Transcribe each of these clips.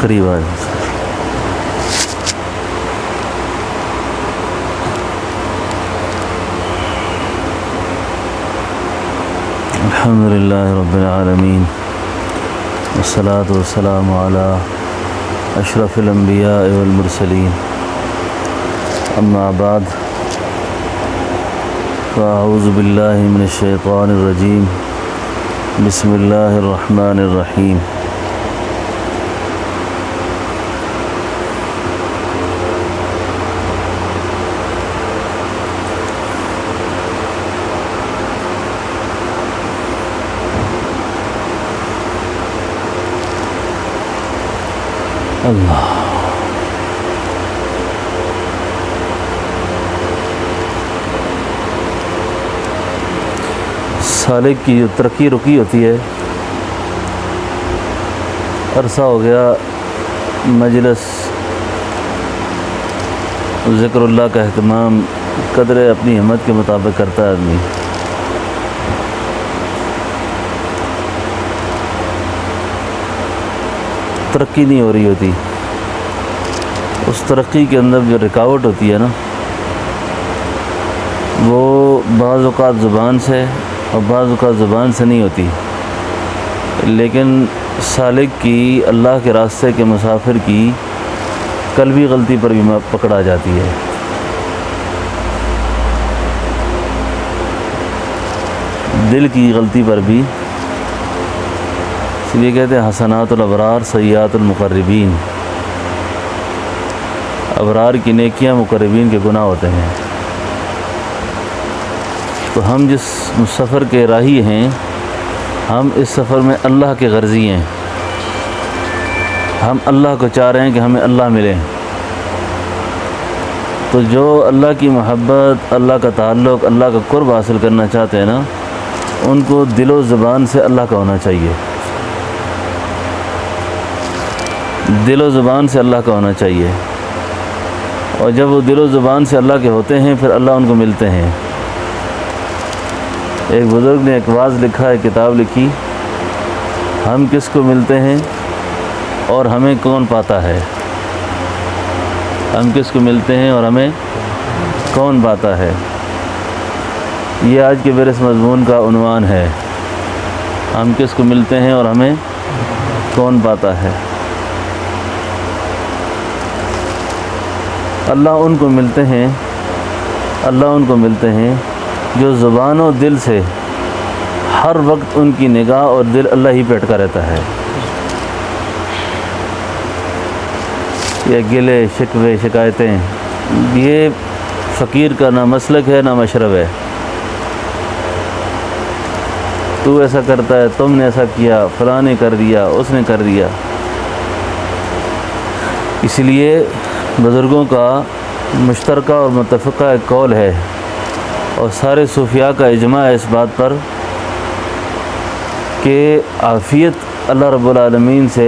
قریب آ جائیں۔ الحمد للہ رب العالمین والصلاة والسلام علی اشرف الانبیاء والمرسلین، اما بعد فاعوذ باللہ من الشیطان الرجیم، بسم اللہ الرحمن الرحیم۔ اللہ سالک کی جو ترقی رکی ہوتی ہے، عرصہ ہو گیا مجلس ذکر اللہ کا اہتمام قدر اپنی ہمت کے مطابق کرتا ہے آدمی، ترقی نہیں ہو رہی ہوتی۔ اس ترقی کے اندر جو رکاوٹ ہوتی ہے نا، وہ بعض اوقات زبان سے اور بعض اوقات زبان سے نہیں ہوتی، لیکن سالک کی، اللہ کے راستے کے مسافر کی قلبی غلطی پر بھی پکڑا جاتی ہے۔ دل کی غلطی پر بھی، اس لیے کہتے ہیں حسنات الابرار سیئات المقربین، ابرار کی نیکیاں مقربین کے گناہ ہوتے ہیں۔ تو ہم جس سفر کے راہی ہیں، ہم اس سفر میں اللہ کے غرضی ہیں، ہم اللہ کو چاہ رہے ہیں کہ ہمیں اللہ ملے۔ تو جو اللہ کی محبت، اللہ کا تعلق، اللہ کا قرب حاصل کرنا چاہتے ہیں نا، ان کو دل و زبان سے اللہ کا ہونا چاہیے، دل و زبان سے اللہ کا ہونا چاہیے۔ اور جب وہ دل و زبان سے اللہ کے ہوتے ہیں، پھر اللہ ان کو ملتے ہیں۔ ایک بزرگ نے ایک واعظ لکھا ہے، کتاب لکھی، ہم کس کو ملتے ہیں اور ہمیں کون پاتا ہے۔ ہم کس کو ملتے ہیں اور ہمیں کون پاتا ہے، یہ آج کے میرے اس مضمون کا عنوان ہے، ہم کس کو ملتے ہیں اور ہمیں کون پاتا ہے۔ اللہ ان کو ملتے ہیں، اللہ ان کو ملتے ہیں جو زبان و دل سے ہر وقت ان کی نگاہ اور دل اللہ ہی پہ اٹکا رہتا ہے۔ یہ گلے شکوے شکایتیں، یہ فقیر کا نہ مسلک ہے نہ مشرب ہے۔ تو ایسا کرتا ہے، تم نے ایسا کیا، فلاں نے کر دیا، اس نے کر دیا۔ اس لیے بزرگوں کا مشترکہ اور متفقہ ایک قول ہے، اور سارے صوفیاء کا اجماع ہے اس بات پر کہ عافیت اللہ رب العالمین سے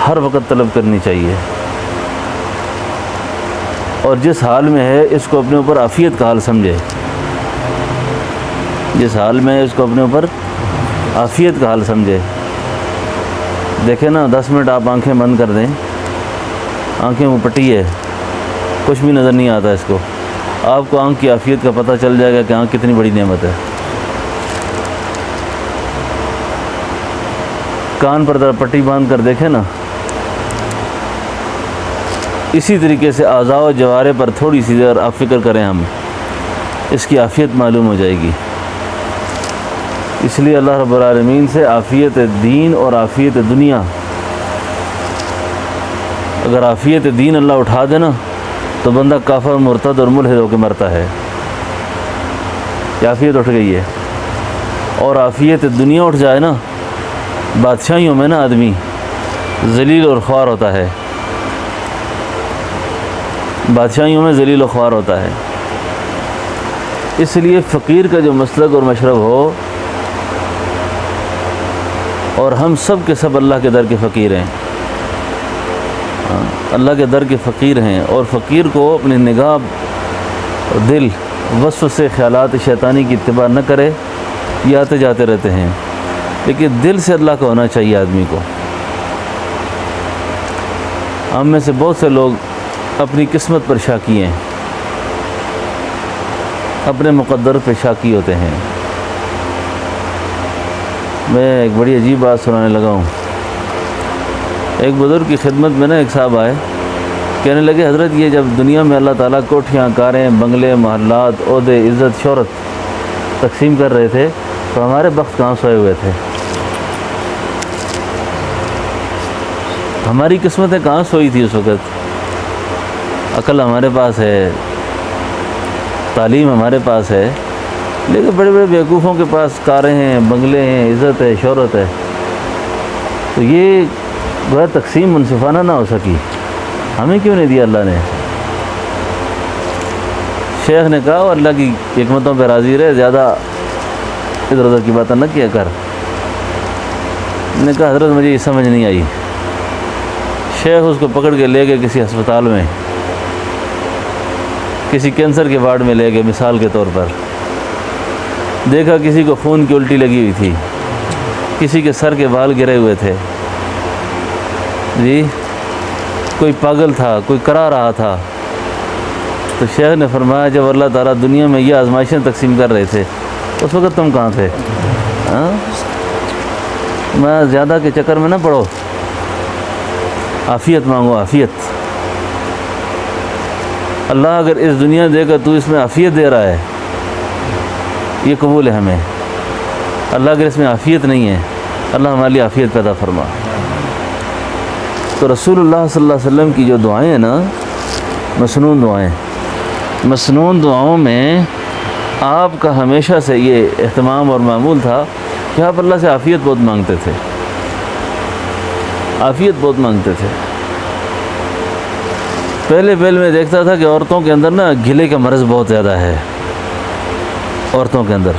ہر وقت طلب کرنی چاہیے، اور جس حال میں ہے اس کو اپنے اوپر عافیت کا حال سمجھے، جس حال میں ہے اس کو اپنے اوپر عافیت کا حال سمجھے۔ دیکھیں نا، 10 منٹ آپ آنکھیں بند کر دیں، آنکھیں وہ پٹی ہے، کچھ بھی نظر نہیں آتا اس کو، آپ کو آنکھ کی عافیت کا پتہ چل جائے گا کہ آنکھ کتنی بڑی نعمت ہے۔ کان پر ذرا پٹی باندھ کر دیکھیں نا، اسی طریقے سے اعضاء و جوارح پر تھوڑی سی دیر آپ فکر کریں، ہم اس کی عافیت معلوم ہو جائے گی۔ اس لیے اللہ رب العالمین سے عافیت دین اور عافیت دنیا، اگر عافیت دین اللہ اٹھا دے نا تو بندہ کافر، مرتد اور ملحد ہو کے مرتا ہے، عافیت اٹھ گئی ہے۔ اور عافیت دنیا اٹھ جائے نا، بادشاہیوں میں نا آدمی ذلیل اور خوار ہوتا ہے، بادشاہیوں میں ذلیل و خوار ہوتا ہے۔ اس لیے فقیر کا جو مسلک اور مشرب ہو، اور ہم سب کے سب اللہ کے در کے فقیر ہیں، اللہ کے در کے فقیر ہیں، اور فقیر کو اپنی نگاہ اور دل وسوسے خیالات شیطانی کی اتباع نہ کرے، یہ آتے جاتے رہتے ہیں، لیکن دل سے اللہ کا ہونا چاہیے آدمی کو۔ ہم میں سے بہت سے لوگ اپنی قسمت پر شاکی ہیں، اپنے مقدر پہ شاکی ہوتے ہیں۔ میں ایک بڑی عجیب بات سنانے لگا ہوں۔ ایک بزرگ کی خدمت میں نا ایک صاحب آئے، کہنے لگے حضرت یہ جب دنیا میں اللہ تعالیٰ کوٹھیاں، کاریں، بنگلے، محلات، عہدے، عزت، شہرت تقسیم کر رہے تھے تو ہمارے بخت کہاں سوئے ہوئے تھے؟ ہماری قسمتیں کہاں سوئی تھی اس وقت؟ عقل ہمارے پاس ہے، تعلیم ہمارے پاس ہے، لیکن بڑے بڑے بیوقوفوں کے پاس کاریں ہیں، بنگلے ہیں، عزت ہے، شہرت ہے۔ تو یہ بڑا تقسیم منصفانہ نہ ہو سکی، ہمیں کیوں نہیں دیا اللہ نے؟ شیخ نے کہا اللہ کی حکمتوں پہ راضی رہے، زیادہ ادھر ادھر کی باتیں نہ کیا کر۔ نے کہا حضرت مجھے یہ سمجھ نہیں آئی۔ شیخ اس کو پکڑ کے لے گئے کسی ہسپتال میں، کسی کینسر کے وارڈ میں لے گئے مثال کے طور پر۔ دیکھا کسی کو خون کی الٹی لگی ہوئی تھی، کسی کے سر کے بال گرے ہوئے تھے، جی کوئی پاگل تھا، کوئی کرا رہا تھا۔ تو شیخ نے فرمایا جب اللہ تعالیٰ دنیا میں یہ آزمائشیں تقسیم کر رہے تھے اس وقت تم کہاں تھے؟ میں زیادہ کے چکر میں نہ پڑو، عافیت مانگو، عافیت۔ اللہ اگر اس دنیا دے کر تو اس میں عافیت دے رہا ہے، یہ قبول ہے ہمیں۔ اللہ اگر اس میں عافیت نہیں ہے، اللہ ہمارے لیے عافیت پیدا فرما۔ تو رسول اللہ صلی اللہ علیہ وسلم کی جو دعائیں ہیں نا، مسنون دعائیں، مسنون دعاؤں میں آپ کا ہمیشہ سے یہ اہتمام اور معمول تھا کہ آپ اللہ سے عافیت بہت مانگتے تھے، عافیت بہت مانگتے تھے۔ پہلے میں دیکھتا تھا کہ عورتوں کے اندر نا گلے کا مرض بہت زیادہ ہے، عورتوں کے اندر،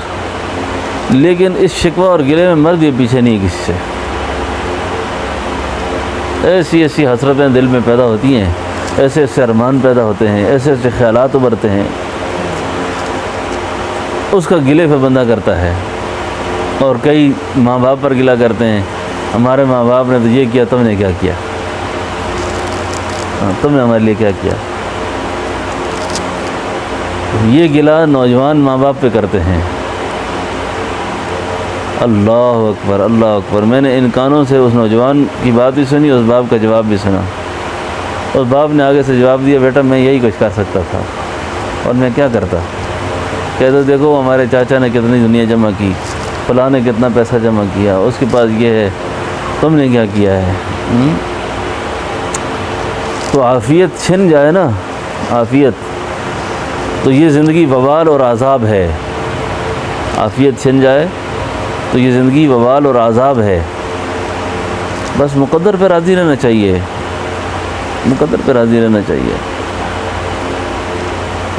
لیکن اس شکوہ اور گلے میں مرد یہ پیچھے نہیں ہے کسی سے۔ ایسی ایسی حسرتیں دل میں پیدا ہوتی ہیں، ایسے ایسے ارمان پیدا ہوتے ہیں، ایسے ایسے خیالات ابھرتے ہیں، اس کا گلے پہ بندہ کرتا ہے۔ اور کئی ماں باپ پر گلہ کرتے ہیں، ہمارے ماں باپ نے تو یہ کیا، تم نے کیا کیا؟ تم نے ہمارے لیے کیا کیا؟ یہ گلہ نوجوان ماں باپ پہ کرتے ہیں۔ اللہ اکبر، اللہ اکبر۔ میں نے ان کانوں سے اس نوجوان کی بات بھی سنی، اس باپ کا جواب بھی سنا۔ اس باپ نے آگے سے جواب دیا بیٹا میں یہی کچھ کر سکتا تھا، اور میں کیا کرتا؟ کہتے دیکھو ہمارے چاچا نے کتنی دنیا جمع کی، فلاں نے کتنا پیسہ جمع کیا، اس کے پاس یہ ہے، تم نے کیا کیا ہے؟ تو عافیت چھن جائے نا، عافیت، تو یہ زندگی وبال اور عذاب ہے۔ عافیت چھن جائے تو یہ زندگی وبال اور عذاب ہے۔ بس مقدر پہ راضی رہنا چاہیے، مقدر پہ راضی رہنا چاہیے۔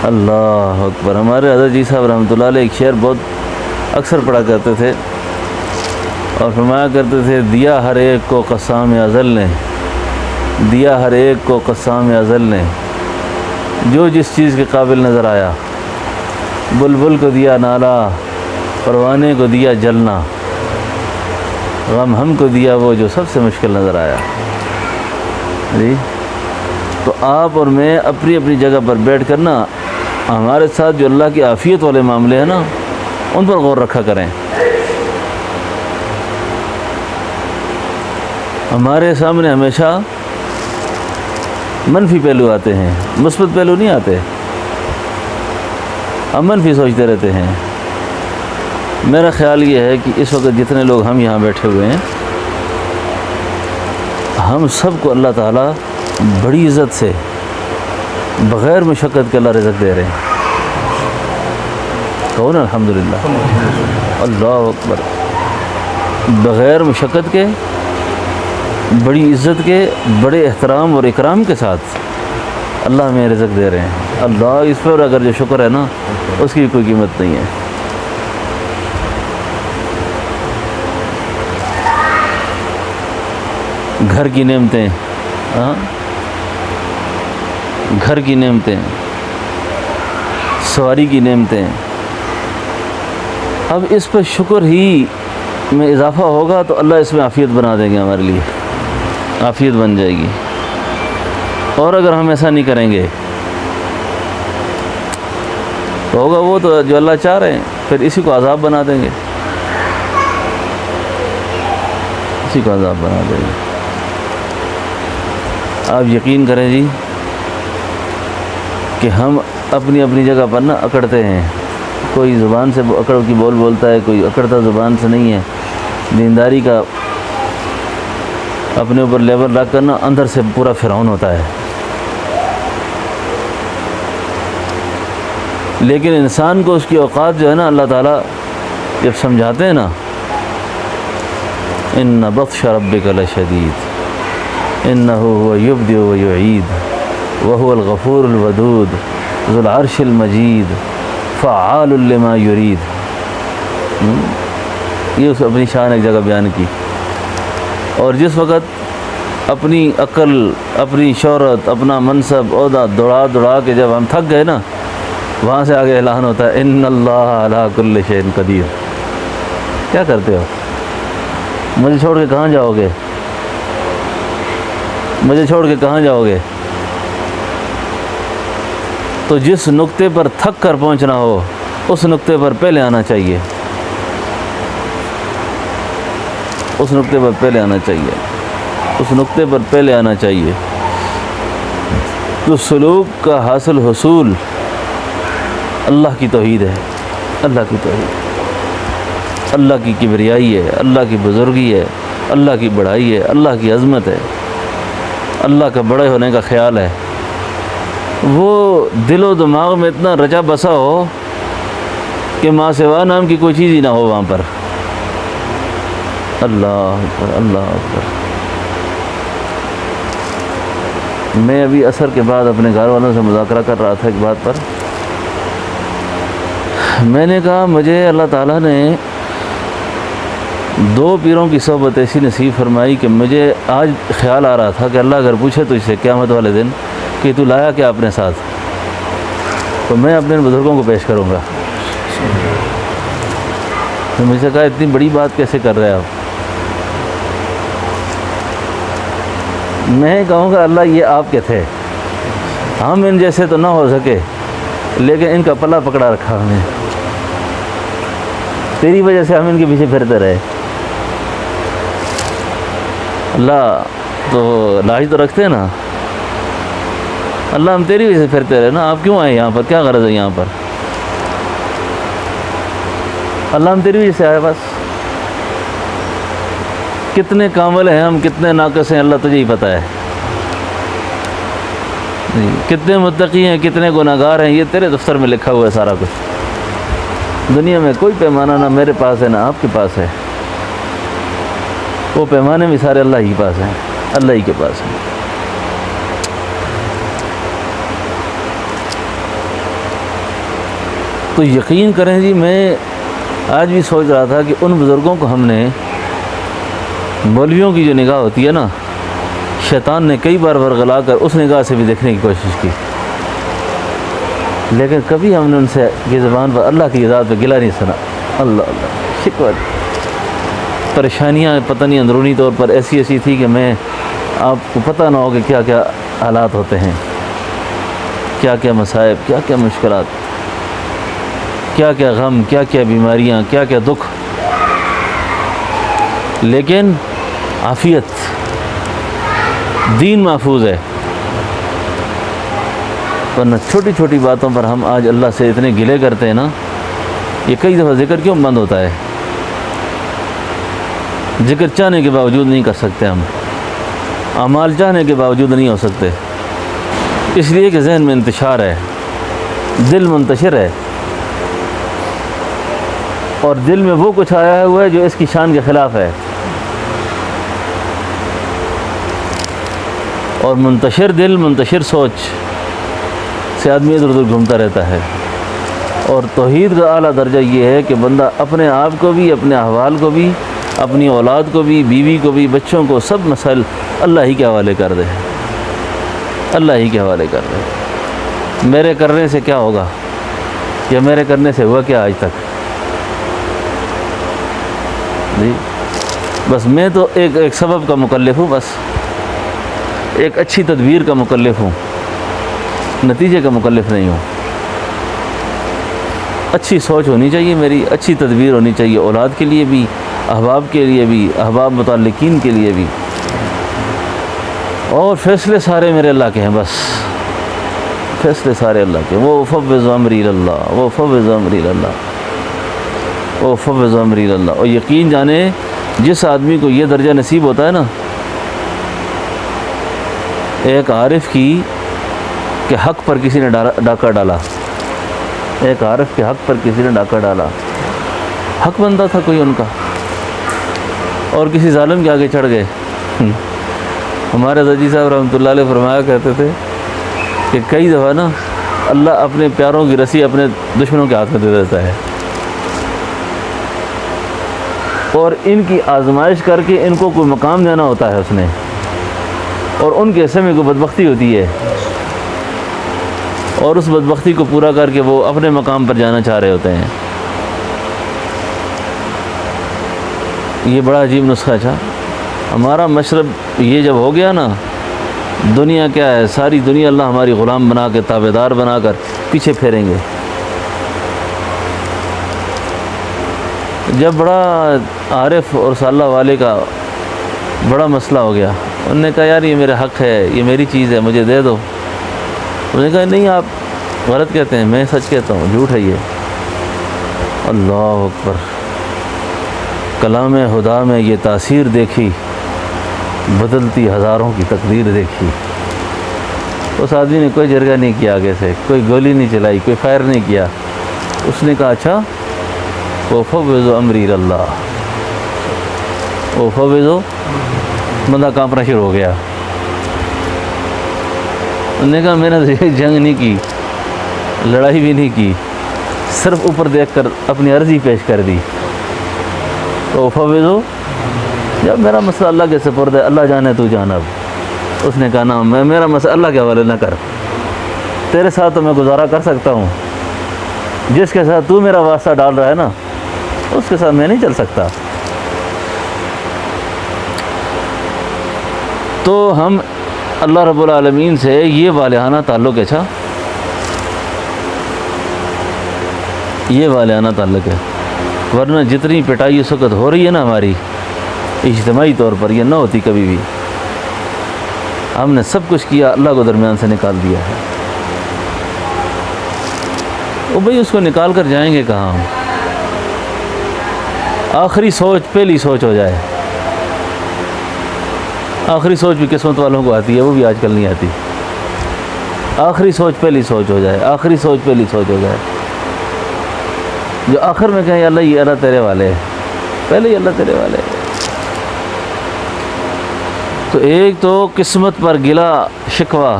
اللہ اکبر۔ ہمارے حضرت جی صاحب رحمۃ اللہ علیہ ایک شعر بہت اکثر پڑھا کرتے تھے اور فرمایا کرتے تھے دیا ہر ایک کو قسام ازل نے، دیا ہر ایک کو قسام ازل نے، جو جس چیز کے قابل نظر آیا، بلبل کو دیا نالا، پروانے کو دیا جلنا، غم ہم کو دیا وہ جو سب سے مشکل نظر آیا۔ جی تو آپ اور میں اپنی اپنی جگہ پر بیٹھ کر نا ہمارے ساتھ جو اللہ کی عافیت والے معاملے ہیں نا ان پر غور رکھا کریں۔ ہمارے سامنے ہمیشہ منفی پہلو آتے ہیں، مثبت پہلو نہیں آتے، ہم منفی سوچتے رہتے ہیں۔ میرا خیال یہ ہے کہ اس وقت جتنے لوگ ہم یہاں بیٹھے ہوئے ہیں، ہم سب کو اللہ تعالیٰ بڑی عزت سے بغیر مشقت کے اللہ رزق دے رہے ہیں۔ کہو نا الحمدللہ، اللہ اکبر۔ بغیر مشقت کے، بڑی عزت کے، بڑے احترام اور اکرام کے ساتھ اللہ ہمیں رزق دے رہے ہیں۔ اللہ اس پر اگر جو شکر ہے نا اس کی کوئی قیمت نہیں ہے۔ گھر کی نعمتیں، گھر کی نعمتیں، سواری کی نعمتیں، اب اس پہ شکر ہی میں اضافہ ہوگا تو اللہ اس میں عافیت بنا دیں گے، ہمارے لیے عافیت بن جائے گی۔ اور اگر ہم ایسا نہیں کریں گے تو ہوگا وہ تو جو اللہ چاہ رہے ہیں، پھر اسی کو عذاب بنا دیں گے، اسی کو عذاب بنا دیں گے۔ آپ یقین کریں جی کہ ہم اپنی اپنی جگہ پر نا اکڑتے ہیں، کوئی زبان سے اکڑ کی بول بولتا ہے، کوئی اکڑتا زبان سے نہیں ہے، دینداری کا اپنے اوپر لیبل رکھ کر نا اندر سے پورا فرعون ہوتا ہے۔ لیکن انسان کو اس کی اوقات جو ہے نا اللہ تعالیٰ جب سمجھاتے ہیں نا، ان بطش ربک لشدید انہ هو یبدئ ویعید وهو الغفور الودود ذو العرش المجید فعال لما یرید۔ یہ اس اپنی شان ایک جگہ بیان کی، اور جس وقت اپنی عقل، اپنی شہرت، اپنا منصب، عہدہ دوڑا دوڑا کے جب ہم تھک گئے نا، وہاں سے آگے اعلان ہوتا ہے ان اللہ علی کل شیء قدیر۔ کیا کرتے ہو؟ مجھے چھوڑ کے کہاں جاؤ گے؟ مجھے چھوڑ کے کہاں جاؤ گے؟ تو جس نقطے پر تھک کر پہنچنا ہو اس نقطے پر پہلے آنا چاہیے، اس نقطے پر پہلے آنا چاہیے، اس نقطے پر پہلے آنا چاہیے۔ تو سلوک کا حاصل حصول اللہ کی توحید ہے، اللہ کی توحید، اللہ کی کبریائی ہے، اللہ کی بزرگی ہے، اللہ کی بڑائی ہے، اللہ کی عظمت ہے، اللہ کا بڑے ہونے کا خیال ہے۔ وہ دل و دماغ میں اتنا رچا بسا ہو کہ ماں سوا نام کی کوئی چیز ہی نہ ہو وہاں پر۔ اللہ اکبر، اللہ اکبر۔ میں ابھی عصر کے بعد اپنے گھر والوں سے مذاکرہ کر رہا تھا ایک بات پر، میں نے کہا مجھے اللہ تعالیٰ نے دو پیروں کی صحبت ایسی نصیب فرمائی کہ مجھے آج خیال آ رہا تھا کہ اللہ اگر پوچھے تجھ سے قیامت والے دن کہ تو لایا کیا اپنے ساتھ، تو میں اپنے بزرگوں کو پیش کروں گا۔ تو مجھ سے کہا اتنی بڑی بات کیسے کر رہے آپ؟ میں کہوں گا اللہ یہ آپ کے تھے، ہم ان جیسے تو نہ ہو سکے لیکن ان کا پلہ پکڑا رکھا ہم نے، تیری وجہ سے ہم ان کے پیچھے پھرتے رہے۔ اللہ تو لاج تو رکھتے ہیں نا، اللہ ہم تیری وجہ سے پھرتے رہے نا، آپ کیوں آئے یہاں پر؟ کیا غرض ہے یہاں پر؟ اللہ ہم تیری وجہ سے آئے بس۔ کتنے کامل ہیں ہم، کتنے ناقص ہیں، اللہ تجھے ہی پتہ ہے۔ کتنے متقی ہیں، کتنے گناہگار ہیں، یہ تیرے دفتر میں لکھا ہوا ہے سارا کچھ۔ دنیا میں کوئی پیمانہ نہ میرے پاس ہے نہ آپ کے پاس ہے، وہ پیمانے بھی سارے اللہ ہی کے پاس ہیں، اللہ ہی کے پاس ہیں۔ تو یقین کریں جی، میں آج بھی سوچ رہا تھا کہ ان بزرگوں کو ہم نے، مولویوں کی جو نگاہ ہوتی ہے نا، شیطان نے کئی بار ورغلا کر اس نگاہ سے بھی دیکھنے کی کوشش کی، لیکن کبھی ہم نے ان سے کی زبان پر اللہ کی ذات پہ گلہ نہیں سنا۔ اللہ اللہ، شکر۔ پریشانیاں پتہ نہیں اندرونی طور پر ایسی ایسی تھی کہ میں آپ کو پتہ نہ ہو کہ کیا کیا حالات ہوتے ہیں، کیا کیا مصائب، کیا کیا مشکلات، کیا کیا غم، کیا کیا بیماریاں، کیا کیا دکھ، لیکن عافیت، دین محفوظ ہے۔ ورنہ چھوٹی چھوٹی باتوں پر ہم آج اللہ سے اتنے گلے کرتے ہیں نا، یہ کئی دفعہ ذکر کیوں بند ہوتا ہے؟ ذکر چاہنے کے باوجود نہیں کر سکتے ہم، اعمال چاہنے کے باوجود نہیں ہو سکتے، اس لیے کہ ذہن میں انتشار ہے، دل منتشر ہے، اور دل میں وہ کچھ آیا ہوا ہے جو اس کی شان کے خلاف ہے، اور منتشر دل، منتشر سوچ سے آدمی ادھر ادھر گھومتا رہتا ہے۔ اور توحید کا اعلیٰ درجہ یہ ہے کہ بندہ اپنے آپ کو بھی، اپنے احوال کو بھی، اپنی اولاد کو بھی، بیوی کو بھی، بچوں کو، سب مسائل اللہ ہی کے حوالے کر دے، اللہ ہی کے حوالے کر دے۔ میرے کرنے سے کیا ہوگا، یا میرے کرنے سے ہوا کیا آج تک؟ جی بس میں تو ایک سبب کا مکلف ہوں، بس ایک اچھی تدبیر کا مکلف ہوں، نتیجے کا مکلف نہیں ہوں۔ اچھی سوچ ہونی چاہیے میری، اچھی تدبیر ہونی چاہیے اولاد کے لیے بھی، احباب کے لیے بھی، احباب متعلقین کے لیے بھی، اور فیصلے سارے میرے اللہ کے ہیں، بس فیصلے سارے اللہ کے۔ وہ فوض امری اللہ، وہ فوض امری اللہ، وہ فوض امری اللہ۔ اور یقین جانے جس آدمی کو یہ درجہ نصیب ہوتا ہے نا، ایک عارف کی کہ حق پر کسی نے ڈاکہ ڈالا، ایک عارف کے حق پر کسی نے ڈاکہ ڈالا، حق بندہ تھا کوئی ان کا، اور کسی ظالم کے آگے چڑھ گئے۔ ہمارے زجی صاحب رحمۃ اللہ علیہ فرمایا کرتے تھے کہ کئی دفعہ نا اللہ اپنے پیاروں کی رسی اپنے دشمنوں کے ہاتھ میں دے دیتا ہے، اور ان کی آزمائش کر کے ان کو کوئی مقام دینا ہوتا ہے اس نے، اور ان کے حصے میں کوئی بدبختی ہوتی ہے، اور اس بدبختی کو پورا کر کے وہ اپنے مقام پر جانا چاہ رہے ہوتے ہیں۔ یہ بڑا عجیب نسخہ تھا ہمارا مشرب۔ یہ جب ہو گیا نا، دنیا کیا ہے، ساری دنیا اللہ ہماری غلام بنا کے، تابع دار بنا کر پیچھے پھیریں گے۔ جب بڑا عارف اور صالح والے کا بڑا مسئلہ ہو گیا، انہوں نے کہا یار یہ میرا حق ہے، یہ میری چیز ہے، مجھے دے دو۔ انہوں نے کہا نہیں آپ غلط کہتے ہیں، میں سچ کہتا ہوں، جھوٹ ہے یہ۔ اللہ اکبر، کلام خدا میں یہ تاثیر دیکھی، بدلتی ہزاروں کی تقدیر دیکھی۔ اس آدمی نے کوئی جرگہ نہیں کیا آگے سے، کوئی گولی نہیں چلائی، کوئی فائر نہیں کیا۔ اس نے کہا اچھا وَفَوِّضُ أَمْرِي إِلَى اللَّهِ، وَفَوِّضُ، بندہ کانپنا شروع ہو گیا۔ انہوں نے کہا میں نے جنگ نہیں کی، لڑائی بھی نہیں کی، صرف اوپر دیکھ کر اپنی عرضی پیش کر دی۔ وَفَوِّضُ، جب میرا مسئلہ اللہ کے سپرد ہے، اللہ جانے تو جان۔ اب اس نے کہا نا میں میرا مسئلہ اللہ کے حوالے نہ کر، تیرے ساتھ تو میں گزارا کر سکتا ہوں، جس کے ساتھ تو میرا واسطہ ڈال رہا ہے نا اس کے ساتھ میں نہیں چل سکتا۔ تو ہم اللہ رب العالمین سے یہ والہانہ تعلق ہے، اچھا یہ والہانہ تعلق ہے، ورنہ جتنی پٹائی اس وقت ہو رہی ہے نا ہماری اجتماعی طور پر، یہ نہ ہوتی کبھی بھی۔ ہم نے سب کچھ کیا، اللہ کو درمیان سے نکال دیا ہے۔ وہ بھئی اس کو نکال کر جائیں گے کہاں ہم؟ آخری سوچ پہلی سوچ ہو جائے۔ آخری سوچ بھی قسمت والوں کو آتی ہے، وہ بھی آج کل نہیں آتی۔ آخری سوچ پہلی سوچ ہو جائے، آخری سوچ پہلی سوچ ہو جائے، جو آخر میں کہیں اللہ یہ اللہ تیرے والے ہے، پہلے ہی اللہ تیرے والے ہے۔ تو ایک تو قسمت پر گلا شکوہ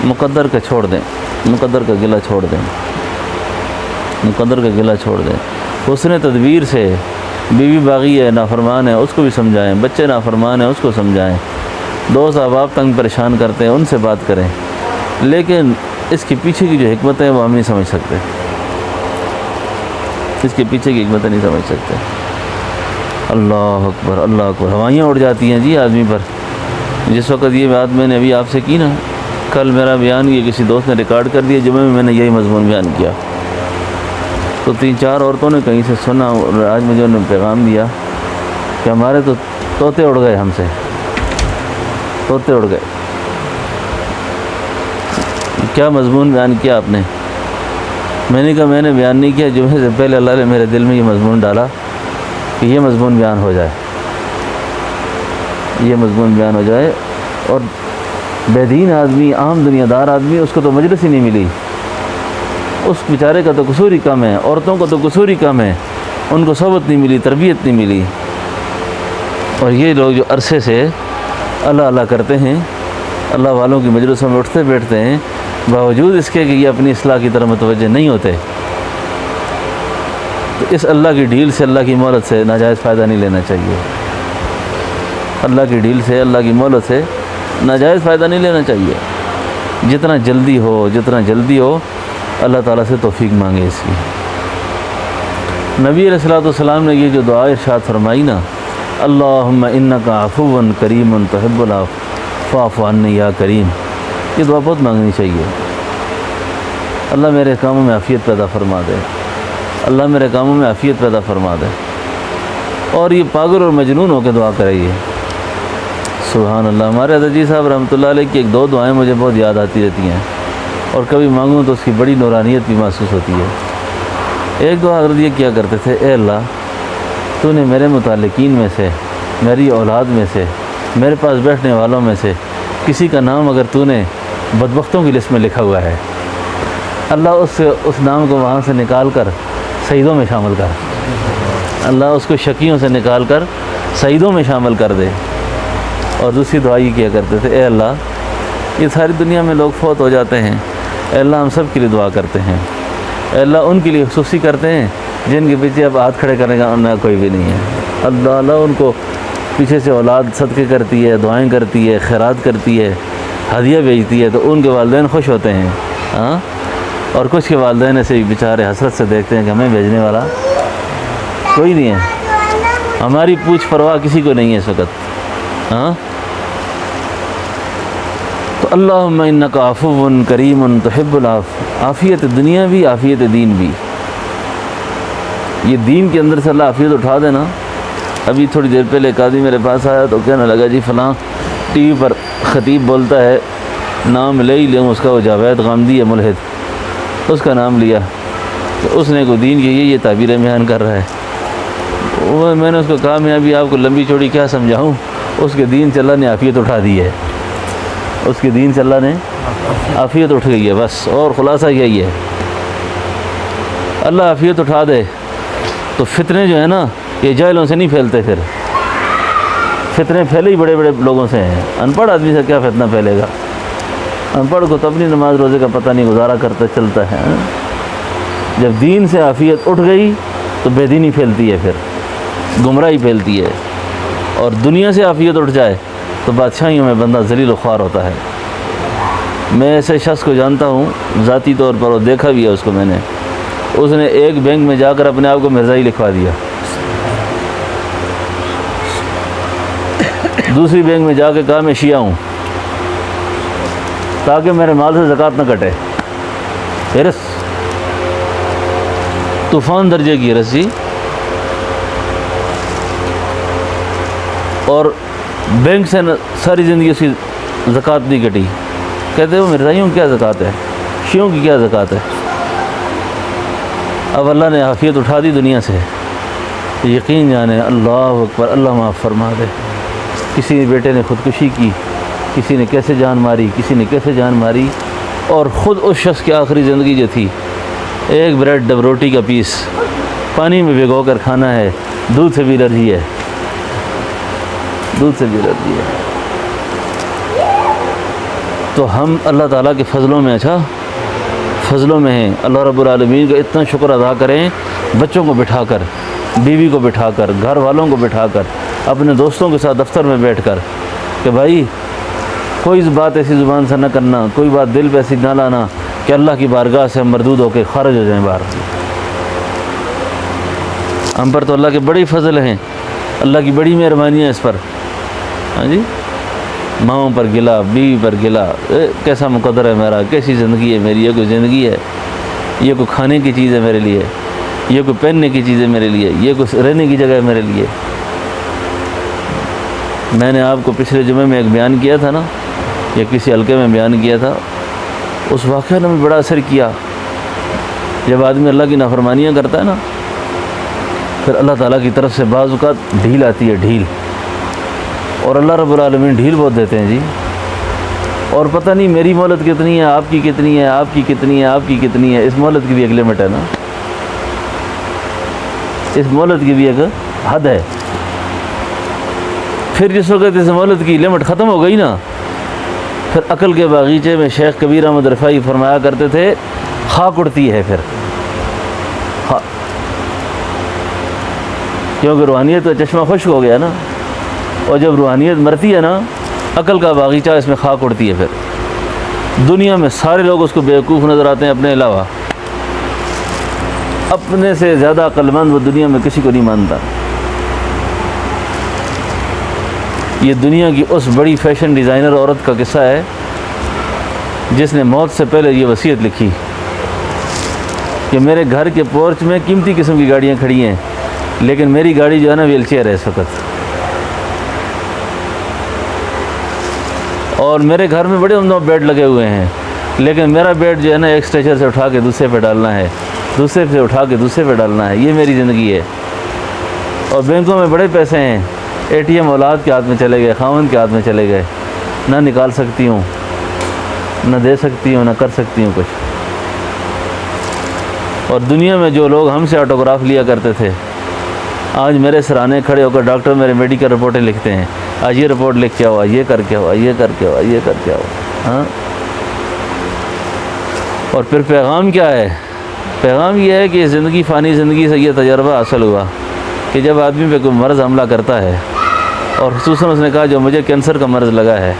مقدر کا چھوڑ دیں، مقدر کا گلا چھوڑ دیں، مقدر کا گلا چھوڑ دیں۔ حسن تدبیر سے بیوی باغی ہے، نافرمان ہے، اس کو بھی سمجھائیں، بچے نافرمان ہیں اس کو سمجھائیں، دوست احباب تنگ پریشان کرتے ہیں ان سے بات کریں، لیکن اس کے پیچھے کی جو حکمت ہے وہ ہم نہیں سمجھ سکتے، اس کے پیچھے کی حکمت نہیں سمجھ سکتے۔ اللہ اکبر، اللہ اکبر، ہوائیاں اڑ جاتی ہیں جی آدمی پر۔ جس وقت یہ بات میں نے ابھی آپ سے کی نا، کل میرا بیان یہ کسی دوست نے ریکارڈ کر دیا، جمعے میں نے یہی مضمون بیان کیا، تو 3-4 عورتوں نے کہیں سے سنا، اور آج مجھے انہوں نے پیغام دیا کہ ہمارے تو طوطے اڑ گئے، ہم سے طوطے اڑ گئے۔ کیا مضمون بیان کیا آپ نے؟ میں نے کہا میں نے بیان نہیں کیا، جمعے سے پہلے اللہ نے میرے دل میں یہ مضمون ڈالا کہ یہ مضمون بیان ہو جائے، یہ مضمون بیان ہو جائے۔ اور بے دین آدمی، عام دنیا دار آدمی، اس کو تو مجلس ہی نہیں ملی، اس بیچارے کا تو قصور ہی کم ہے، عورتوں کا تو قصور ہی کم ہے، ان کو صحبت نہیں ملی، تربیت نہیں ملی۔ اور یہ لوگ جو عرصے سے اللہ اللہ کرتے ہیں، اللہ والوں کی مجلسوں میں اٹھتے بیٹھتے ہیں، باوجود اس کے کہ یہ اپنی اصلاح کی طرف متوجہ نہیں ہوتے، تو اس اللہ کی ڈیل سے، اللہ کی مہلت سے ناجائز فائدہ نہیں لینا چاہیے۔ اللہ کی ڈیل سے، اللہ کی مہلت سے ناجائز فائدہ نہیں لینا چاہیے۔ جتنا جلدی ہو اللہ تعالیٰ سے توفیق مانگے اس کی۔ نبی علیہ السلام نے یہ جو دعا ارشاد فرمائی نا، اللہم انکا عفو کریم تحب العفو فاعف عنی یا کریم، یہ دعا بہت مانگنی چاہیے۔ اللہ میرے کاموں میں عافیت پیدا فرما دے، اللہ میرے کاموں میں عافیت پیدا فرما دے۔ اور یہ پاگل اور مجنون ہو کے دعا کرے یہ، سبحان اللہ۔ ہمارے حضرت جی صاحب رحمۃ اللہ علیہ کی ایک دو دعائیں مجھے بہت یاد آتی رہتی ہیں، اور کبھی مانگوں تو اس کی بڑی نورانیت بھی محسوس ہوتی ہے۔ ایک دعا حضرت یہ کیا کرتے تھے، اے اللہ تو نے میرے متعلقین میں سے، میری اولاد میں سے، میرے پاس بیٹھنے والوں میں سے کسی کا نام اگر تو نے بدبختوں کی لسٹ میں لکھا ہوا ہے، اللہ اس نام کو وہاں سے نکال کر سعیدوں میں شامل کر، اللہ اس کو شقیوں سے نکال کر سعیدوں میں شامل کر دے۔ اور دوسری دعا یہ کیا کرتے تھے، اے اللہ یہ ساری دنیا میں لوگ فوت ہو جاتے ہیں، اے اللہ ہم سب کے لیے دعا کرتے ہیں، اے اللہ ان کے لیے خصوصی کرتے ہیں جن کے پیچھے اب ہاتھ کھڑے کرنے کا نہ کوئی بھی نہیں ہے، اللہ ان کو پیچھے سے اولاد صدقے کرتی ہے، دعائیں کرتی ہے، خیرات کرتی ہے، ہدیہ بھیجتی ہے، تو ان کے والدین خوش ہوتے ہیں ہاں۔ اور کچھ کے والدین ایسے ہی بیچارے حسرت سے دیکھتے ہیں کہ ہمیں بھیجنے والا کوئی نہیں ہے، ہماری پوچھ پرواہ کسی کو نہیں ہے اس وقت ہاں۔ تو اللہم انک عفو کریم تحب العفو، عافیت دنیا بھی عافیت دین بھی۔ یہ دین کے اندر سے اللہ عافیت اٹھا دینا۔ ابھی تھوڑی دیر پہلے ایک آدمی میرے پاس آیا تو کہنے لگا جی فلاں ٹی وی پر خطیب بولتا ہے، نام لے ہی لیں اس کا، وہ جاوید غامدی ہے ملحد، اس کا نام لیا تو اس نے کوئی دین کی یہ تعبیریں بیان کر رہا ہے۔ وہ میں نے اس کو کہا میں ابھی آپ کو لمبی چوڑی کیا سمجھاؤں، اس کے دین سے اللہ نے عافیت اٹھا دی ہے، اس کے دین سے اللہ نے عافیت اٹھ گئی ہے بس، اور خلاصہ یہی ہے۔ اللہ عافیت اٹھا دے تو فتنے جو ہیں نا یہ جاہلوں سے نہیں پھیلتے، پھر فتنے پھیلے ہی بڑے بڑے لوگوں سے ہیں، ان پڑھ آدمی سے کیا فتنہ پھیلے گا؟ ان پڑھ کو تو اپنی نماز روزے کا پتہ نہیں گزارا کرتا چلتا ہے۔ جب دین سے عافیت اٹھ گئی تو بے دینی پھیلتی ہے، پھر گمراہی پھیلتی ہے، اور دنیا سے عافیت اٹھ جائے تو بادشاہیوں میں بندہ ذلیل و خوار ہوتا ہے۔ میں ایسے شخص کو جانتا ہوں ذاتی طور پر، اور دیکھا بھی ہے اس کو میں نے، اس نے ایک بینک میں جا کر اپنے آپ کو مرزائی لکھوا دیا، دوسری بینک میں جا کے کہا میں شیعہ ہوں تاکہ میرے مال سے زکوٰۃ نہ کٹے۔ ہرس، طوفان درجے کی ہرس جی، اور بینک سے ساری زندگی اس کی زکوٰۃ نہیں کٹی۔ کہتے ہو مرزائیوں کی کیا زکوٰۃ ہے، شیعوں کی کیا زکوٰۃ ہے؟ اب اللہ نے عافیت اٹھا دی دنیا سے، یقین جانے اللہ اکبر، اللہ معاف فرما دے۔ کسی بیٹے نے خودکشی کی، کسی نے کیسے جان ماری، کسی نے کیسے جان ماری، اور خود اس شخص کی آخری زندگی جو تھی ایک بریڈ ڈب روٹی کا پیس پانی میں بھگو کر کھانا ہے، دودھ سے بھی الرجی ہے، دودھ سے بھی الرجی ہے۔ تو ہم اللہ تعالیٰ کے فضلوں میں، اچھا فضلوں میں ہیں، اللہ رب العالمین کا اتنا شکر ادا کریں، بچوں کو بٹھا کر، بیوی کو بٹھا کر، گھر والوں کو بٹھا کر، اپنے دوستوں کے ساتھ دفتر میں بیٹھ کر کہ بھائی کوئی بات ایسی زبان سے نہ کرنا، کوئی بات دل پہ ایسی نہ لانا کہ اللہ کی بارگاہ سے ہم مردود ہو کے خارج ہو جائیں باہر۔ ہم پر تو اللہ کے بڑی فضل ہیں، اللہ کی بڑی مہربانی ہے اس پر ہاں جی۔ ماؤں پر گلا، بیوی پر گلا، کیسا مقدر ہے میرا، کیسی زندگی ہے میری، یہ کوئی زندگی ہے، یہ کوئی کھانے کی چیز ہے میرے لیے، یہ کوئی پہننے کی چیز ہے میرے لیے، یہ کوئی رہنے کی جگہ ہے میرے لیے۔ میں نے آپ کو پچھلے جمعے میں ایک بیان کیا تھا نا، یا کسی حلقے میں بیان کیا تھا، اس واقعہ نے بڑا اثر کیا۔ جب آدمی اللہ کی نافرمانیاں کرتا ہے نا، پھر اللہ تعالیٰ کی طرف سے بعض اوقات ڈھیل آتی ہے، ڈھیل، اور اللہ رب العالمین ڈھیل بہت دیتے ہیں جی۔ اور پتہ نہیں میری مہلت کتنی ہے، آپ کی کتنی ہے، آپ کی کتنی ہے، آپ کی کتنی ہے، اس مہلت کی بھی ایک لمٹ ہے نا، اس مہلت کی بھی ایک حد ہے۔ پھر جس وقت اس مہلت کی لمٹ ختم ہو گئی نا، پھر عقل کے باغیچے میں شیخ کبیر احمد رفاعی فرمایا کرتے تھے، خاک اڑتی ہے پھر، کیونکہ روحانیت کا چشمہ خشک ہو گیا نا، اور جب روحانیت مرتی ہے نا، عقل کا باغیچہ اس میں خاک اڑتی ہے۔ پھر دنیا میں سارے لوگ اس کو بیوقوف نظر آتے ہیں اپنے علاوہ، اپنے سے زیادہ عقل مند وہ دنیا میں کسی کو نہیں مانتا۔ یہ دنیا کی اس بڑی فیشن ڈیزائنر عورت کا قصہ ہے جس نے موت سے پہلے یہ وصیت لکھی کہ میرے گھر کے پورچ میں قیمتی قسم کی گاڑیاں کھڑی ہیں، لیکن میری گاڑی جو ہے نا ویل چیئر ہے اس وقت، اور میرے گھر میں بڑے عمدہ بیڈ لگے ہوئے ہیں، لیکن میرا بیڈ جو ہے نا ایک اسٹریچر سے اٹھا کے دوسرے پہ ڈالنا ہے، دوسرے سے اٹھا کے دوسرے پہ ڈالنا ہے، یہ میری زندگی ہے۔ اور بینکوں میں بڑے پیسے ہیں، اے ٹی ایم اولاد کے ہاتھ میں چلے گئے، خاوند کے ہاتھ میں چلے گئے، نہ نکال سکتی ہوں، نہ دے سکتی ہوں، نہ کر سکتی ہوں کچھ۔ اور دنیا میں جو لوگ ہم سے آٹوگراف لیا کرتے تھے، آج میرے سرانے کھڑے ہو کر ڈاکٹر میرے میڈیکل رپورٹیں لکھتے ہیں، آج یہ رپورٹ لکھ کے آؤ، یہ کر کے آؤ، یہ کر کے آؤ، یہ کر کے آؤ، ہاں۔ اور پھر پیغام کیا ہے؟ پیغام یہ ہے کہ زندگی، فانی زندگی سے یہ تجربہ حاصل ہوا کہ جب آدمی پہ کوئی مرض حملہ کرتا ہے، اور خصوصاً اس نے کہا جو مجھے کینسر کا مرض لگا ہے،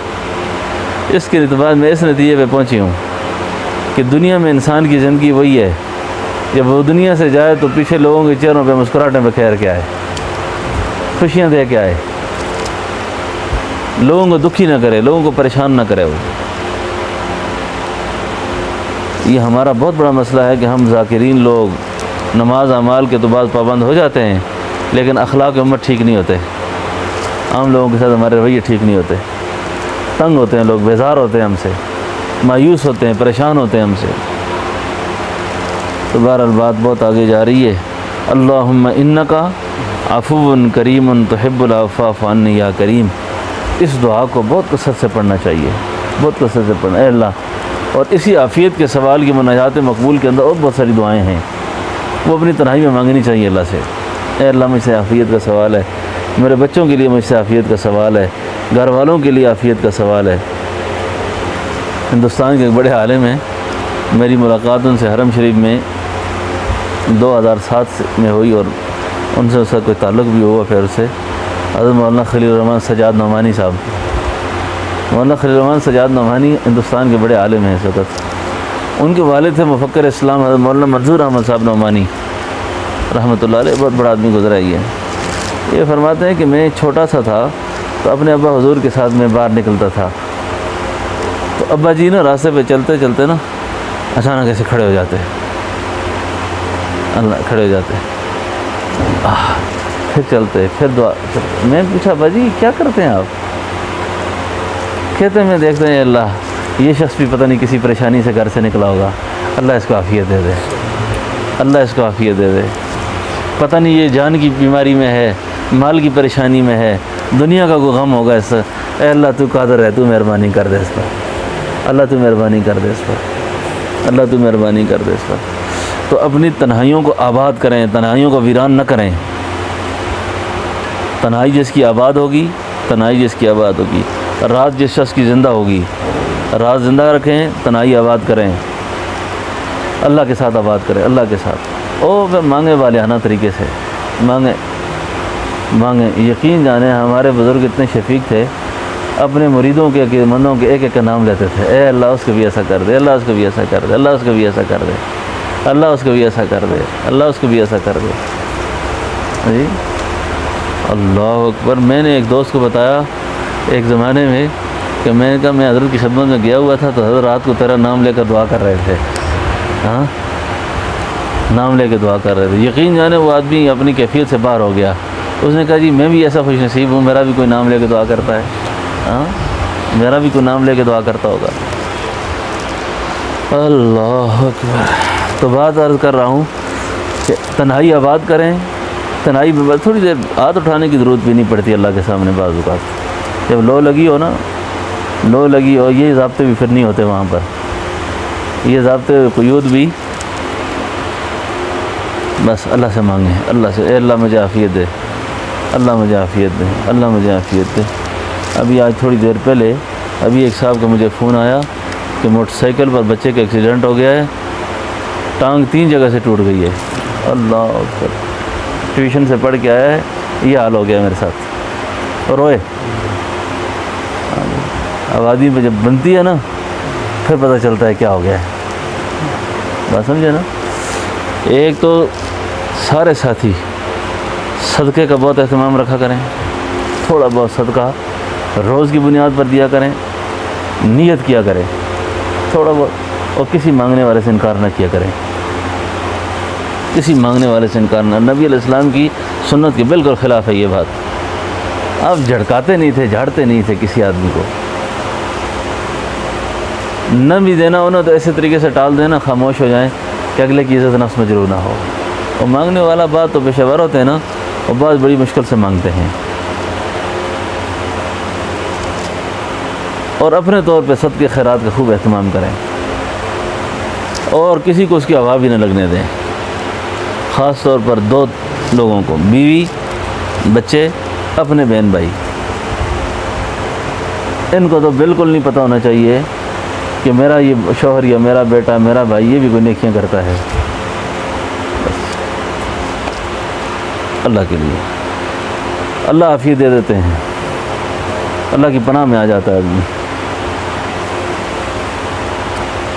اس کے اعتبار میں اس نتیجے پہ پہنچی ہوں کہ دنیا میں انسان کی زندگی وہی ہے، جب وہ دنیا سے جائے تو پیچھے لوگوں کے چہروں پہ مسکراہٹیں بکھیر کے آئے، خوشیاں دے کے آئے، لوگوں کو دکھی نہ کرے، لوگوں کو پریشان نہ کرے۔ وہ یہ ہمارا بہت بڑا مسئلہ ہے کہ ہم ذاکرین لوگ نماز اعمال کے تو بعد پابند ہو جاتے ہیں، لیکن اخلاق امت ٹھیک نہیں ہوتے، عام لوگوں کے ساتھ ہمارے رویے ٹھیک نہیں ہوتے، تنگ ہوتے ہیں لوگ، بیزار ہوتے ہیں ہم سے، مایوس ہوتے ہیں، پریشان ہوتے ہیں ہم سے۔ تو بہرحال بات بہت آگے جا رہی ہے۔ اللہم انکا عفو کریم تحب العفو فاعف عنی یا کریم، اس دعا کو بہت کثرت سے پڑھنا چاہیے، بہت کثرت سے پڑھنا۔ اے اللہ، اور اسی عافیت کے سوال کی مناجات مقبول کے اندر اور بہت ساری دعائیں ہیں، وہ اپنی تنہائی میں مانگنی چاہیے اللہ سے۔ اے اللہ، مجھ سے عافیت کا سوال ہے، میرے بچوں کے لیے مجھ سے عافیت کا سوال ہے، گھر والوں کے لیے عافیت کا سوال ہے۔ ہندوستان کے ایک بڑے عالم ہیں، میری ملاقات ان سے حرم شریف میں 2007 میں ہوئی، اور ان سے اس کا کوئی تعلق بھی ہوا پھر سے، حضرت مولانا خلیل الرحمن سجاد نعمانی صاحب۔ مولانا خلیل الرحمن سجاد نعمانی ہندوستان کے بڑے عالم ہیں اس وقت۔ ان کے والد تھے مفکر اسلام حضرت مولانا منظور احمد صاحب نعمانی رحمۃ اللہ علیہ، بہت بڑا آدمی گزرا ہی ہے۔ یہ فرماتے ہیں کہ میں چھوٹا سا تھا تو اپنے ابا حضور کے ساتھ میں باہر نکلتا تھا، تو ابا جی نا راستے پہ چلتے چلتے نا اچانک ایسے کھڑے ہو جاتے، اللہ کھڑے ہو جاتے، پھر چلتے، پھر دعا۔ میں پوچھا ابا جی کیا کرتے ہیں آپ؟ کہتے ہیں میں دیکھتے ہیں اللہ یہ شخص بھی پتہ نہیں کسی پریشانی سے گھر سے نکلا ہوگا، اللہ اس کو عافیت دے دے، اللہ اس کو عافیت دے دے، پتہ نہیں یہ جان کی بیماری میں ہے، مال کی پریشانی میں ہے، دنیا کا کوئی غم ہوگا اس سے، اے اللہ تو قادر ہے، تو مہربانی کر دے اس پر، اللہ تو مہربانی کر دے اس پر، اللہ تو مہربانی کر دے اس پر۔ تو اپنی تنہائیوں کو آباد کریں، تنہائیوں کو ویران نہ کریں۔ تنہائی جس کی آباد ہوگی، تنہائی جس کی آباد ہوگی، رات جس شخص کی زندہ ہوگی، رات زندہ رکھیں، تنہائی آباد کریں، اللہ کے ساتھ آباد کریں، اللہ کے ساتھ۔ او پھر مانگے والہانہ طریقے سے مانگیں۔ یقین جانیں ہمارے بزرگ اتنے شفیق تھے، اپنے مریدوں کے عقیدت مندوں کے ایک ایک کا نام لیتے تھے، اے اللہ اس کو بھی ایسا کر دے، اللہ اس کو بھی ایسا کر دے، اللہ اس کو بھی ایسا کر دے، اللہ اس کو بھی ایسا کر دے، اللہ اس کو بھی ایسا کر دے۔ جی اللہ اکبر۔ میں نے ایک دوست کو بتایا ایک زمانے میں کہ میں نے کہا میں حضرت کی خدمت میں گیا ہوا تھا تو حضرت رات کو تیرا نام لے کر دعا کر رہے تھے، ہاں نام لے کے دعا کر رہے تھے۔ یقین جانے وہ آدمی اپنی کیفیت سے باہر ہو گیا، اس نے کہا جی میں بھی ایسا خوش نصیب ہوں، میرا بھی کوئی نام لے کے دعا کرتا ہے، ہاں میرا بھی کوئی نام لے کے دعا کرتا ہوگا۔ اللہ اکبر۔ تو بات عرض کر رہا ہوں کہ تنہائی آباد کریں، تنہائی میں تھوڑی دیر ہاتھ اٹھانے کی ضرورت بھی نہیں پڑتی اللہ کے سامنے بعض اوقات، جب لو لگی ہو نا، لو لگی ہو، یہ ضابطے بھی پھر نہیں ہوتے وہاں پر، یہ ضابطے قیود بھی بس اللہ سے مانگیں، اللہ سے، اے اللہ مجھے عافیت دے، اللہ مجھے عافیت دے، اللہ مجھے عافیت دے۔ ابھی آج تھوڑی دیر پہلے ابھی ایک صاحب کا مجھے فون آیا کہ موٹر سائیکل پر بچے کا ایکسیڈنٹ ہو گیا ہے، ٹانگ 3 جگہ سے ٹوٹ گئی ہے۔ اللہ اکبر۔ ٹیوشن سے پڑھ کے آیا ہے، یہ حال ہو گیا میرے ساتھ، اور روئے۔ اب آدمی پہ جب بنتی ہے نا پھر پتہ چلتا ہے کیا ہو گیا ہے، بات سمجھے نا۔ ایک تو سارے ساتھی صدقے کا بہت اہتمام رکھا کریں، تھوڑا بہت صدقہ روز کی بنیاد پر دیا کریں، نیت کیا کریں تھوڑا بہت، اور کسی مانگنے والے سے انکار نہ کیا کریں، کسی مانگنے والے سے انکار نہ۔ نبی علیہ السلام کی سنت کے بالکل خلاف ہے یہ بات۔ آپ جھڑکاتے نہیں تھے، جھاڑتے نہیں تھے کسی آدمی کو، نہ بھی دینا ہونا تو ایسے طریقے سے ٹال دینا، خاموش ہو جائیں کہ اگلے کی عزت نفس مجروح نہ ہو۔ اور مانگنے والا بات تو پیشہ ور ہوتے ہیں نا، وہ بات بڑی مشکل سے مانگتے ہیں، اور اپنے طور پہ صدقے خیرات کا خوب اہتمام کریں، اور کسی کو اس کی ہوا بھی نہ لگنے دیں، خاص طور پر دو لوگوں کو، بیوی، بچے، اپنے بہن بھائی، ان کو تو بالکل نہیں پتہ ہونا چاہیے کہ میرا یہ شوہر یا میرا بیٹا، میرا بھائی یہ بھی کوئی نیکیاں کرتا ہے۔ بس اللہ کے لیے اللہ عافیت دے دیتے ہیں، اللہ کی پناہ میں آ جاتا ہے آدمی،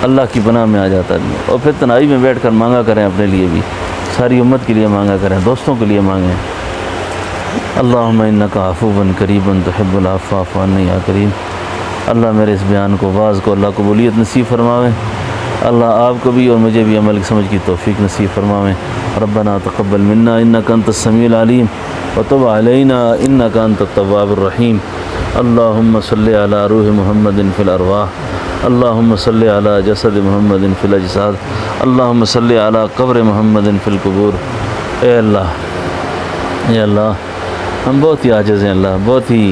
اللہ کی پناہ میں آ جاتا ہے آدمی۔ اور پھر تنہائی میں بیٹھ کر مانگا کریں، اپنے لیے بھی، ساری امت کے لیے مانگا کریں، دوستوں کے لیے مانگیں۔ اللہم انکا عفو قریب تحب العفو فاعف عنی یا کریم۔ اللہ میرے اس بیان کو، واعظ کو اللہ قبولیت نصیب فرماویں، اللہ آپ کو بھی اور مجھے بھی عمل سمجھ کی توفیق نصیب فرماویں۔ ربنا تقبل منا انک انت السمیع العلیم وتب علینا انک انت التواب الرحیم۔ اللہم صلی علی روح محمد فی الارواح، اللہم صلی علی جسد محمد فی الاجساد، اللہم صلی علی قبر محمد فی القبور۔ اے اللہ ہم بہت ہی عاجز ہیں، اللہ بہت ہی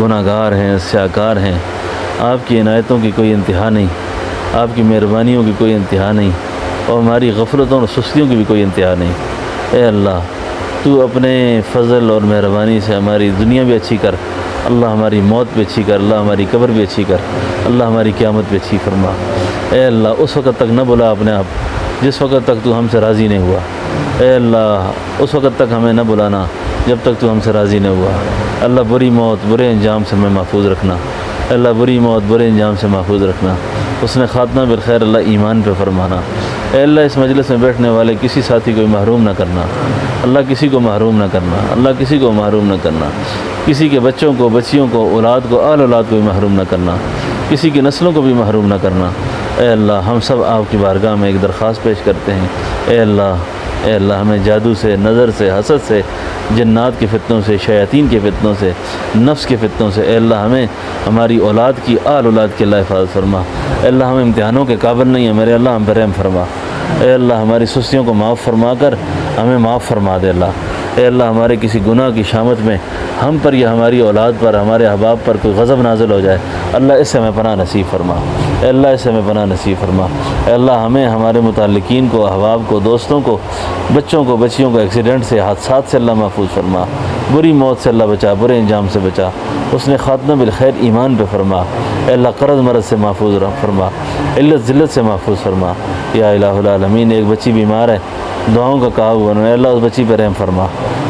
گناہ گار ہیں، سیاکار ہیں، آپ کی عنایتوں کی کوئی انتہا نہیں، آپ کی مہربانیوں کی کوئی انتہا نہیں، اور ہماری غفلتوں اور سستیوں کی بھی کوئی انتہا نہیں۔ اے اللہ تو اپنے فضل اور مہربانی سے ہماری دنیا بھی اچھی کر، اللہ ہماری موت بھی اچھی کر، اللہ ہماری قبر بھی اچھی کر، اللہ ہماری قیامت بھی اچھی فرما۔ اے اللہ اس وقت تک نہ بلا اپنے آپ جس وقت تک تو ہم سے راضی نہیں ہوا۔ اے اللہ اس وقت تک ہمیں نہ بلانا جب تک تو ہم سے راضی نہ ہوا۔ اللہ بری موت، برے انجام سے ہمیں محفوظ رکھنا، اللہ بری موت، برے انجام سے محفوظ رکھنا، اس نے خاتمہ بالخیر اللہ ایمان پہ فرمانا۔ اے اللہ اس مجلس میں بیٹھنے والے کسی ساتھی کو محروم نہ کرنا، اللہ کسی کو محروم نہ کرنا، اللہ کسی کو محروم نہ کرنا، کسی کے بچوں کو، بچیوں کو، اولاد کو، آل اولاد کو بھی محروم نہ کرنا، کسی کی نسلوں کو بھی محروم نہ کرنا۔ اے اللہ ہم سب آپ کی بارگاہ میں ایک درخواست پیش کرتے ہیں، اے اللہ ہمیں جادو سے، نظر سے، حسد سے، جنات کے فتنوں سے، شیاطین کے فتنوں سے، نفس کے فتنوں سے، اے اللہ ہمیں ہماری اولاد کی، آل اولاد کی اللہ حفاظت فرما۔ اے اللہ ہم امتحانوں کے قابل نہیں ہیں، میرے اللہ ہم پر رحم فرما۔ اے اللہ ہماری سستیوں کو معاف فرما کر ہمیں معاف فرما دے اللہ۔ اے اللہ ہمارے کسی گناہ کی شامت میں ہم پر یا ہماری اولاد پر، ہمارے احباب پر کوئی غضب نازل ہو جائے، اللہ اس سے ہمیں پناہ نصیب فرما۔ اے اللہ اس سے ہمیں پناہ نصیب فرما۔ اے اللہ ہمیں، ہمارے متعلقین کو، احباب کو، دوستوں کو، بچوں کو، بچیوں کو ایکسیڈنٹ سے، حادثات سے اللہ محفوظ فرما، بری موت سے اللہ بچا، برے انجام سے بچا، اس نے خاتمہ بالخیر ایمان پہ فرما۔ اے اللہ قرض مرض سے محفوظ فرما، علت ذلت سے محفوظ فرما۔ یا الہ العالمین ایک بچی بیمار ہے، دعاؤں کا کہا ہوا ہے، اے اللہ اس بچی پہ رحم فرما،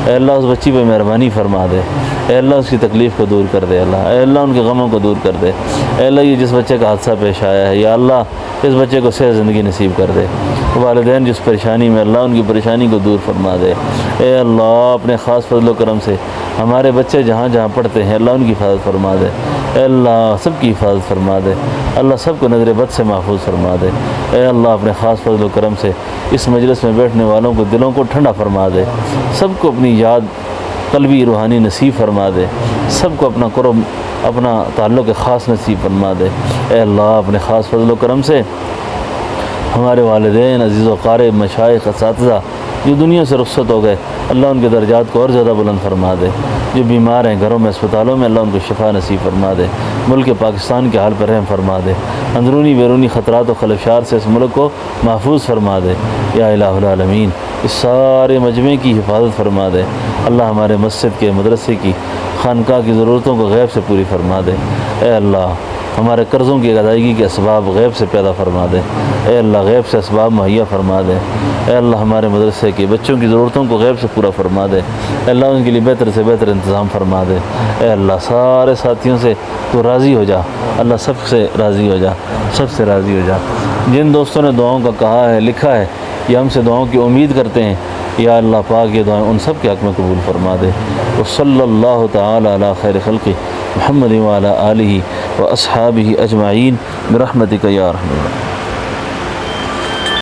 اے اللہ اس بچی پہ مہربانی فرما دے، اے اللہ اس کی تکلیف کو دور کر دے اللہ، اے اللہ ان کے غموں کو دور کر دے، اے اللہ یہ جس بچے کا حادثہ پیش آیا ہے یا اللہ اس بچے کو صحت زندگی نصیب کر دے، والدین جس پریشانی میں اللہ ان کی پریشانی کو دور فرما دے، اے اللہ اپنے خاص فضل و کرم سے ہمارے بچے جہاں جہاں پڑھتے ہیں اللہ ان کی حفاظت فرما دے، اے اللہ سب کی حفاظت فرما دے، اللہ سب کو نظر بد سے محفوظ فرما دے، اے اللہ اپنے خاص فضل و کرم سے اس مجلس میں بیٹھنے والوں کو دلوں کو ٹھنڈا فرما دے، سب کو اپنی یاد قلبی روحانی نصیب فرما دے، سب کو اپنا قرب، اپنا تعلق خاص نصیب فرما دے، اے اللہ اپنے خاص فضل و کرم سے ہمارے والدین، عزیز و قارئ، مشائخ، اساتذہ جو دنیا سے رخصت ہو گئے اللہ ان کے درجات کو اور زیادہ بلند فرما دے، جو بیمار ہیں گھروں میں، اسپتالوں میں اللہ ان کو شفا نصیب فرما دے، ملک پاکستان کے حال پر رحم فرما دے، اندرونی بیرونی خطرات و خلفشار سے اس ملک کو محفوظ فرما دے۔ یا الہ العالمین اس سارے مجمع کی حفاظت فرما دے، اللہ ہمارے مسجد کے، مدرسے کی، خانقاہ کی ضرورتوں کو غیب سے پوری فرما دے، اے اللہ ہمارے قرضوں کی ادائیگی کے اسباب غیب سے پیدا فرما دے، اے اللہ غیب سے اسباب مہیا فرما دے، اے اللہ ہمارے مدرسے کے بچوں کی ضرورتوں کو غیب سے پورا فرما دے، اے اللہ ان کے لیے بہتر سے بہتر انتظام فرما دے، اے اللہ سارے ساتھیوں سے تو راضی ہو جا، اللہ سب سے راضی ہو جا، سب سے راضی ہو جا۔ جن دوستوں نے دعاؤں کا کہا ہے، لکھا ہے، یا ہم سے دعاؤں کی امید کرتے ہیں، یا اللہ پاک یہ دعائیں ان سب کے حق میں قبول فرما دے۔ وصلی اللہ تعالی علی خیر خلقہ محمد وعلی آلہ و اصحابہ اجمعین برحمتک یا رحمن الرحیم.